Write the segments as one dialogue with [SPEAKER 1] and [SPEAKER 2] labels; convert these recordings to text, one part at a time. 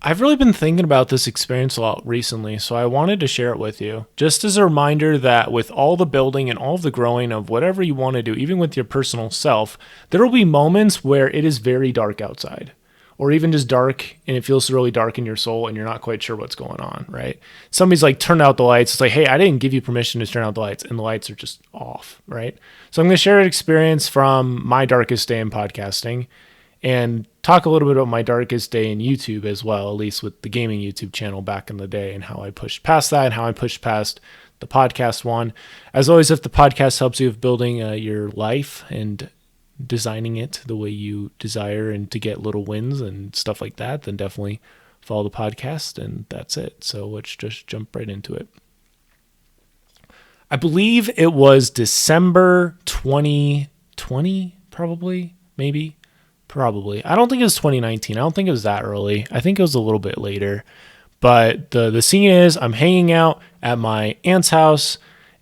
[SPEAKER 1] I've really been thinking about this experience a lot recently, so I wanted to share it with you. Just as a reminder that with all the building and all of the growing of whatever you want to do, even with your personal self, there will be moments where it is very dark outside, or even just dark and it feels really dark in your soul and you're not quite sure what's going on, right? Somebody's like, turn out the lights. It's like, hey, I didn't give you permission to turn out the lights, and the lights are just off, right? So I'm going to share an experience from my darkest day in podcasting and talk a little bit about my darkest day in YouTube as well, at least with the gaming YouTube channel back in the day, and how I pushed past that and how I pushed past the podcast one. As always, if the podcast helps you with building your life and designing it the way you desire and to get little wins and stuff like that, then definitely follow the podcast, and that's it. So let's just jump right into it. I believe it was December 2020, probably, maybe. Probably. I don't think it was 2019. I don't think it was that early. I think it was a little bit later. But the scene is I'm hanging out at my aunt's house,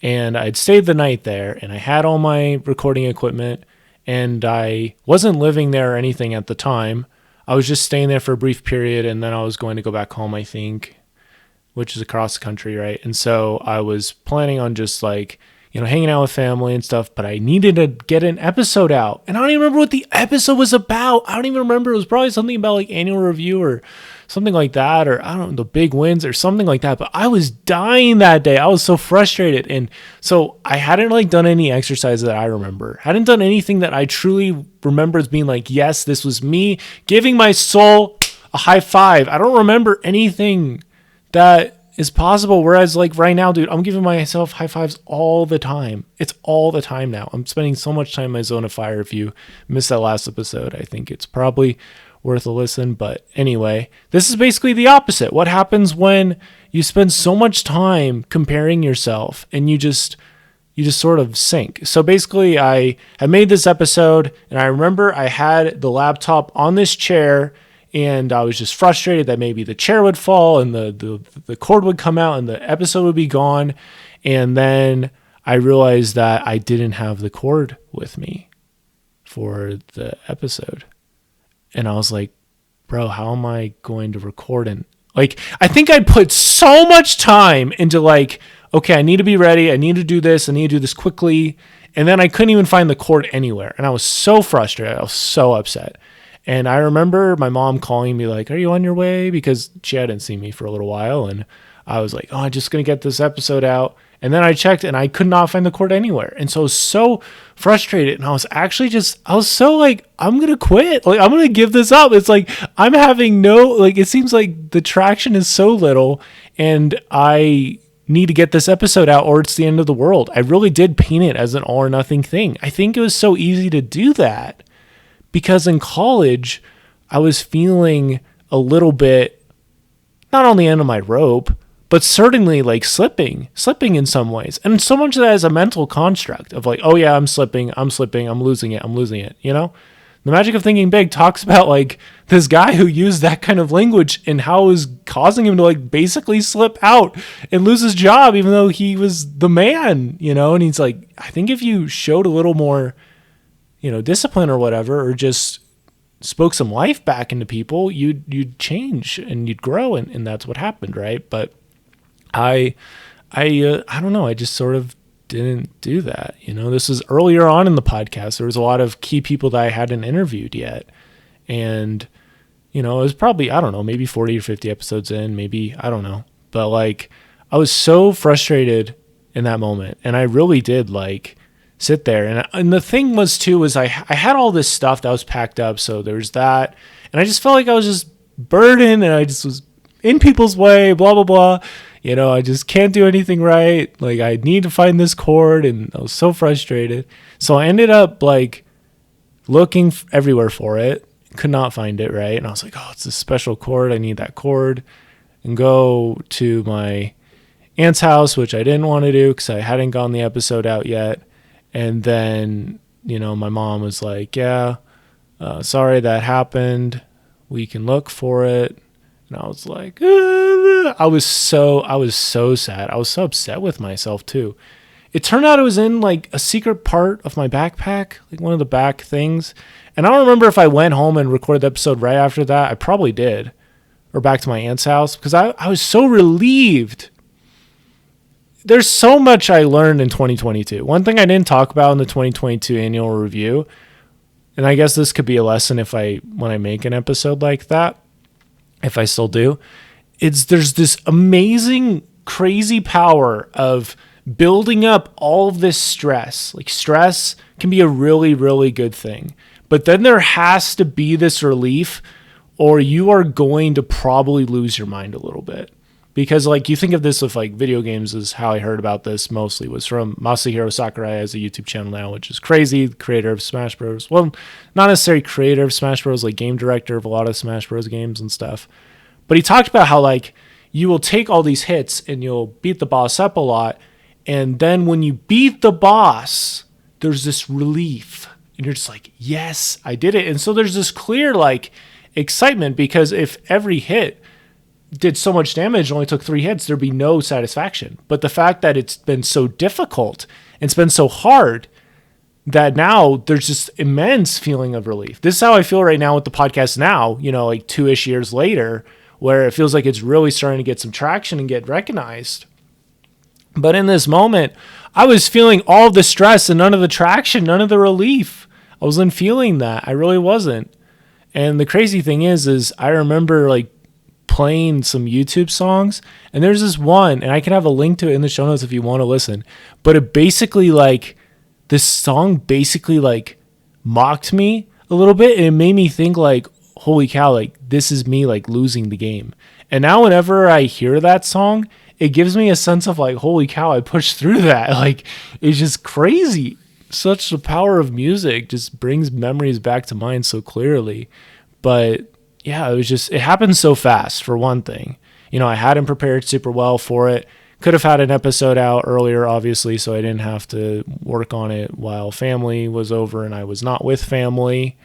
[SPEAKER 1] and I'd stayed the night there, and I had all my recording equipment, and I wasn't living there or anything at the time. I was just staying there for a brief period, and then I was going to go back home, I think, which is across the country, right? And so I was planning on just like, hanging out with family and stuff, but I needed to get an episode out. And I don't even remember what the episode was about. I don't even remember. It was probably something about like annual review or something like that, or I don't know, the big wins or something like that. But I was dying that day. I was so frustrated. And so I hadn't like done any exercise that I remember. Hadn't done anything that I truly remember as being like, yes, this was me giving my soul a high five. I don't remember anything that is possible. Whereas like right now, dude, I'm giving myself high fives all the time. It's all the time now. I'm spending so much time in my zone of fire. If you missed that last episode, I think it's probably worth a listen. But anyway, this is basically the opposite. What happens when you spend so much time comparing yourself and you just sort of sink. So basically I made this episode, and I remember I had the laptop on this chair, and I was just frustrated that maybe the chair would fall and the cord would come out and the episode would be gone. And then I realized that I didn't have the cord with me for the episode. And I was like, bro, how am I going to record? And like, I think I put so much time into like, okay, I need to be ready. I need to do this. I need to do this quickly. And then I couldn't even find the cord anywhere. And I was so frustrated. I was so upset. And I remember my mom calling me like, are you on your way? Because she hadn't seen me for a little while. And I was like, oh, I'm just going to get this episode out. And then I checked and I could not find the cord anywhere. And so I was so frustrated. And I was so like, I'm going to quit. Like, I'm going to give this up. It's like, I'm having it seems like the traction is so little, and I need to get this episode out or it's the end of the world. I really did paint it as an all or nothing thing. I think it was so easy to do that, because in college, I was feeling a little bit, not on the end of my rope, but certainly like slipping in some ways. And so much of that is a mental construct of like, oh yeah, I'm slipping, I'm losing it. The Magic of Thinking Big talks about like this guy who used that kind of language and how it was causing him to like basically slip out and lose his job, even though he was the man, and he's like, I think if you showed a little more discipline or whatever, or just spoke some life back into people, you'd change and you'd grow. And that's what happened. Right. But I don't know. I just sort of didn't do that. This was earlier on in the podcast. There was a lot of key people that I hadn't interviewed yet. And, it was probably, I don't know, maybe 40 or 50 episodes in, maybe, I don't know. But like, I was so frustrated in that moment. And I really did like sit there. And the thing was I had all this stuff that was packed up. So there's that. And I just felt like I was just burdened, and I just was in people's way, blah, blah, blah. I just can't do anything right. Like, I need to find this cord, and I was so frustrated. So I ended up like looking everywhere for it, could not find it, right? And I was like, oh, it's a special cord. I need that cord. And go to my aunt's house, which I didn't want to do because I hadn't gotten the episode out yet. And then, my mom was like, yeah, sorry that happened. We can look for it. And I was like, I was so sad. I was so upset with myself too. It turned out it was in like a secret part of my backpack, like one of the back things. And I don't remember if I went home and recorded the episode right after that. I probably did. or back to my aunt's house because I was so relieved. There's so much I learned in 2022. One thing I didn't talk about in the 2022 annual review, and I guess this could be a lesson when I make an episode like that, if I still do, there's this amazing, crazy power of building up all of this stress. Like stress can be a really, really good thing. But then there has to be this relief or you are going to probably lose your mind a little bit. Because like you think of this with like video games is how I heard about this mostly was from Masahiro Sakurai has a YouTube channel now, which is crazy, creator of Smash Bros. Well, not necessarily creator of Smash Bros, like game director of a lot of Smash Bros games and stuff. But he talked about how like you will take all these hits and you'll beat the boss up a lot. And then when you beat the boss, there's this relief. And you're just like, yes, I did it. And so there's this clear like excitement because if every hit did so much damage, only took 3 hits, there'd be no satisfaction. But the fact that it's been so difficult and it's been so hard that now there's just immense feeling of relief. This is how I feel right now with the podcast now, like 2-ish years later, where it feels like it's really starting to get some traction and get recognized. But in this moment, I was feeling all of the stress and none of the traction, none of the relief. I wasn't feeling that. I really wasn't. And the crazy thing is I remember like playing some YouTube songs, and there's this one, and I can have a link to it in the show notes if you want to listen, but it basically like, this song basically like mocked me a little bit, and it made me think like, holy cow, like this is me like losing the game. And now whenever I hear that song, it gives me a sense of like, holy cow, I pushed through that. Like, it's just crazy. Such the power of music just brings memories back to mind so clearly. But yeah, it happened so fast for one thing. I hadn't prepared super well for it. Could have had an episode out earlier, obviously, so I didn't have to work on it while family was over and I was not with family.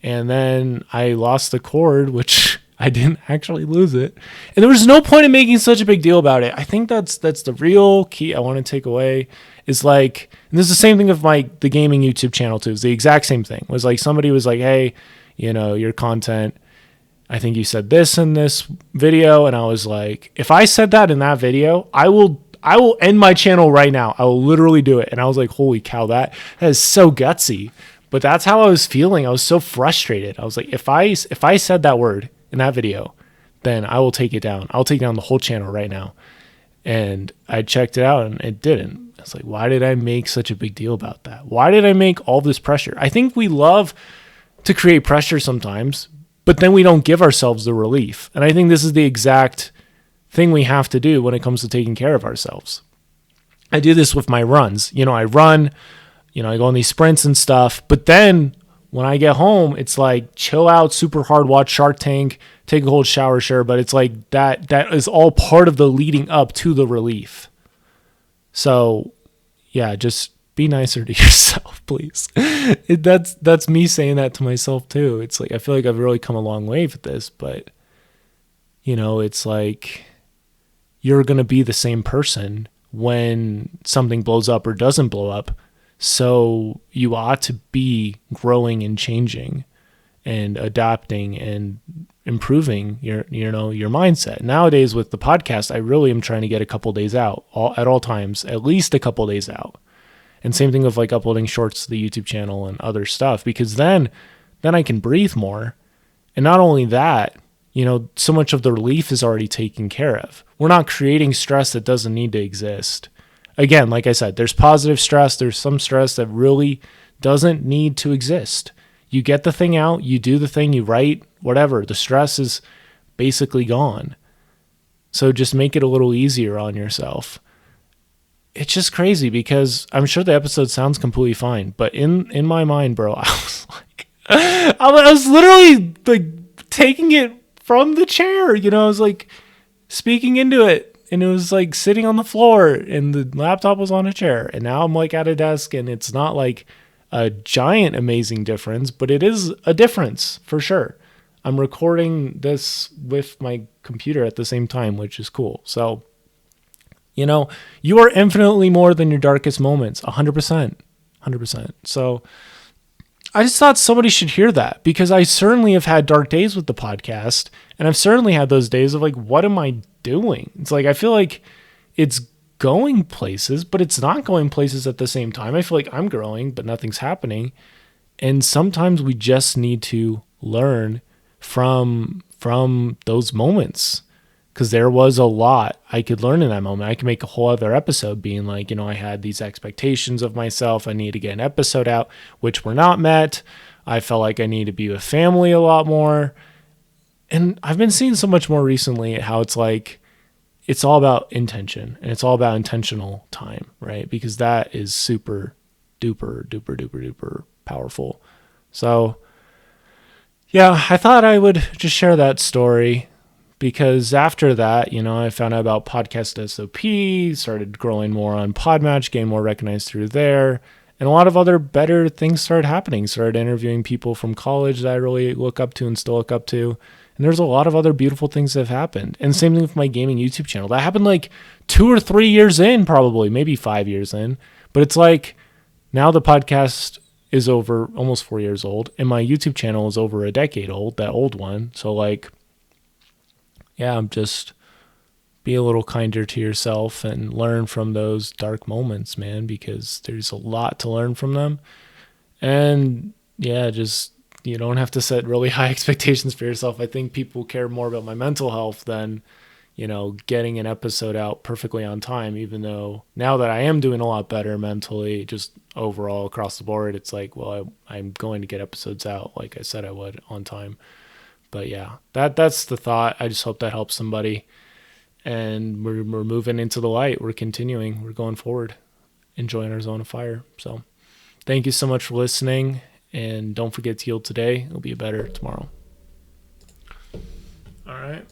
[SPEAKER 1] And then I lost the cord, which I didn't actually lose it. And there was no point in making such a big deal about it. I think that's the real key I want to take away is like, and this is the same thing with the gaming YouTube channel too. It's the exact same thing. It was like somebody was like, hey, your content, I think you said this in this video. And I was like, if I said that in that video, I will end my channel right now. I will literally do it. And I was like, holy cow, that is so gutsy. But that's how I was feeling. I was so frustrated. I was like, if I said that word in that video, then I will take it down. I'll take down the whole channel right now. And I checked it out and it didn't. I was like, why did I make such a big deal about that? Why did I make all this pressure? I think we love to create pressure sometimes, but then we don't give ourselves the relief. And I think this is the exact thing we have to do when it comes to taking care of ourselves. I do this with my runs. I run, I go on these sprints and stuff, but then when I get home, it's like chill out, super hard, watch Shark Tank, take a cold shower, sure, but it's like that is all part of the leading up to the relief. So yeah, just be nicer to yourself, please. That's me saying that to myself too. It's like, I feel like I've really come a long way with this, but it's like you're going to be the same person when something blows up or doesn't blow up. So you ought to be growing and changing and adapting and improving your mindset. Nowadays with the podcast, I really am trying to get a couple days out at all times, at least a couple days out. And same thing with like uploading shorts to the YouTube channel and other stuff, because then I can breathe more. And not only that, so much of the relief is already taken care of. We're not creating stress that doesn't need to exist. Again, like I said, there's positive stress. There's some stress that really doesn't need to exist. You get the thing out, you do the thing, you write, whatever. The stress is basically gone. So just make it a little easier on yourself. It's just crazy because I'm sure the episode sounds completely fine, but in my mind, bro, I was like, I was literally like taking it from the chair, I was like speaking into it. And it was like sitting on the floor and the laptop was on a chair. And now I'm like at a desk and it's not like a giant amazing difference, but it is a difference for sure. I'm recording this with my computer at the same time, which is cool. So, you are infinitely more than your darkest moments. 100%. So I just thought somebody should hear that, because I certainly have had dark days with the podcast, and I've certainly had those days of like, what am I doing? It's like, I feel like it's going places, but it's not going places at the same time. I feel like I'm growing, but nothing's happening. And sometimes we just need to learn from those moments, because there was a lot I could learn in that moment. I could make a whole other episode being like, I had these expectations of myself. I need to get an episode out, which were not met. I felt like I need to be with family a lot more. And I've been seeing so much more recently how it's like, it's all about intention, and it's all about intentional time, right? Because that is super duper, duper, duper, duper powerful. So yeah, I thought I would just share that story, because after that, I found out about Podcast SOP, started growing more on Podmatch, getting more recognized through there, and a lot of other better things started happening. Started interviewing people from college that I really look up to and still look up to. And there's a lot of other beautiful things that have happened. And same thing with my gaming YouTube channel. That happened like 2 or 3 years in, probably, maybe 5 years in. But it's like, now the podcast is over almost 4 years old, and my YouTube channel is over a decade old, that old one. So like, yeah, just be a little kinder to yourself and learn from those dark moments, man, because there's a lot to learn from them. And yeah, just, you don't have to set really high expectations for yourself. I think people care more about my mental health than, getting an episode out perfectly on time, even though now that I am doing a lot better mentally, just overall across the board, it's like, well, I'm going to get episodes out like I said I would, on time. But yeah, that's the thought. I just hope that helps somebody. And we're moving into the light. We're continuing. We're going forward, enjoying our zone of fire. So thank you so much for listening. And don't forget to heal today. It'll be better tomorrow. All right.